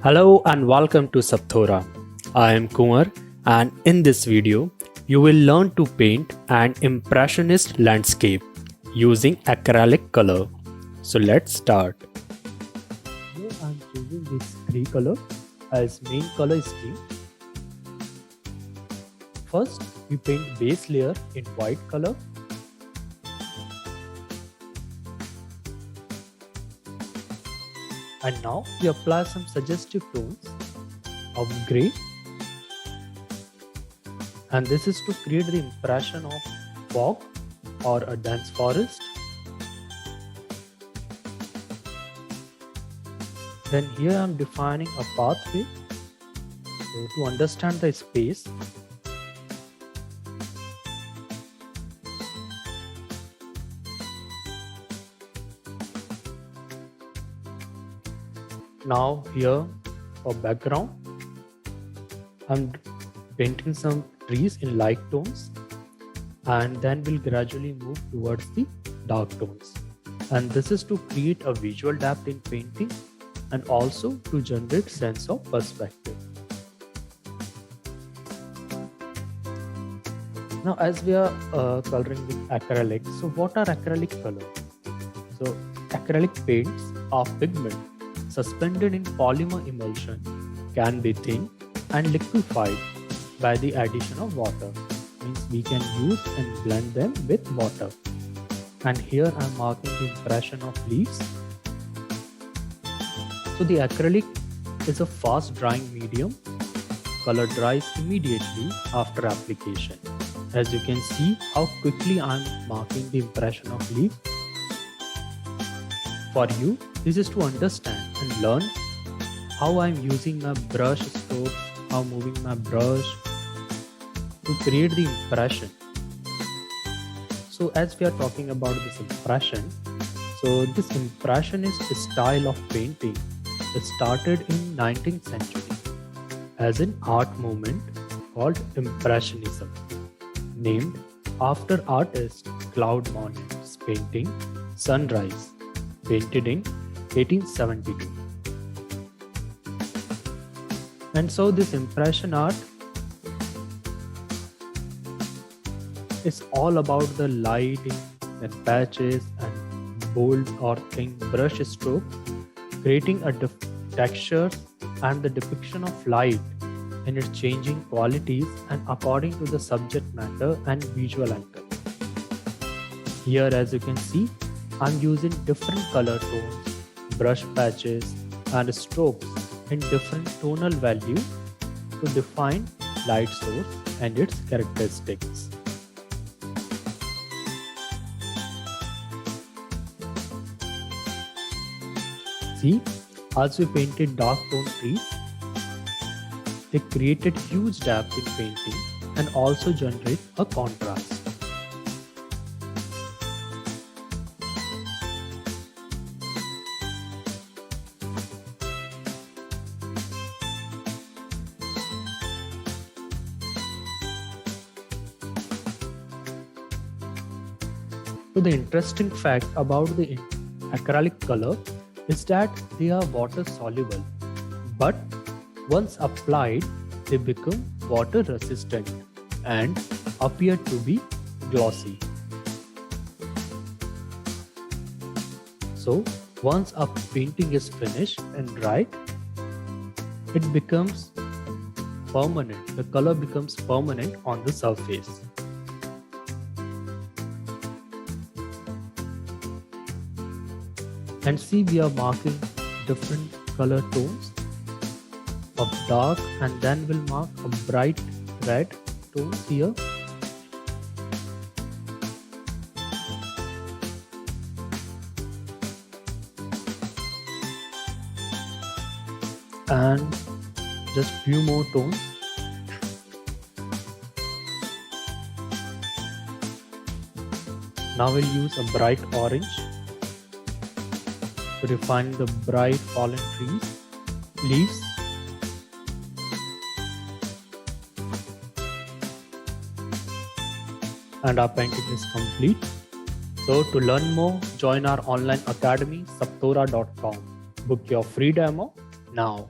Hello and welcome to Sapthora. I am Kumar, and in this video you will learn to paint an impressionist landscape using acrylic color. So let's start. Here I am choosing this gray color as main color scheme. First we paint base layer in white color. And now we apply some suggestive tones of grey, and this is to create the impression of fog or a dense forest. Then here I am defining a pathway to understand the space. Now here for background, I'm painting some trees in light tones, and then we'll gradually move towards the dark tones. And this is to create a visual depth in painting and also to generate sense of perspective. Now as we are coloring with acrylic, so what are acrylic colors? So acrylic paints are pigment suspended in polymer emulsion, can be thin and liquefied by the addition of water. Means we can use and blend them with water. And here I am marking the impression of leaves. So the acrylic is a fast drying medium. Color dries immediately after application. As you can see how quickly I am marking the impression of leaf. For you, this is to understand and learn how I am using my brush strokes, how moving my brush to create the impression. So as we are talking about this impression, so this impressionist style of painting started in 19th century as an art movement called Impressionism, named after artist Claude Monet's painting Sunrise, painted in 1872. And so this impression art is all about the lighting and patches and bold or thin brush stroke, creating a texture and the depiction of light in its changing qualities and according to the subject matter and visual angle. Here as you can see, I'm using different color tones, brush patches and strokes in different tonal value to define light source and its characteristics. See, as we painted dark tone trees, they created huge depth in painting and also generate a contrast. So the interesting fact about the acrylic color is that they are water soluble, but once applied they become water resistant and appear to be glossy. So once a painting is finished and dried, it becomes permanent. The color becomes permanent on the surface. And see, we are marking different color tones of dark, and then we'll mark a bright red tone here. And just few more tones. Now we'll use a bright orange to define the bright fallen leaves. And our painting is complete. So to learn more, join our online academy sapthora.com. Book your free demo now.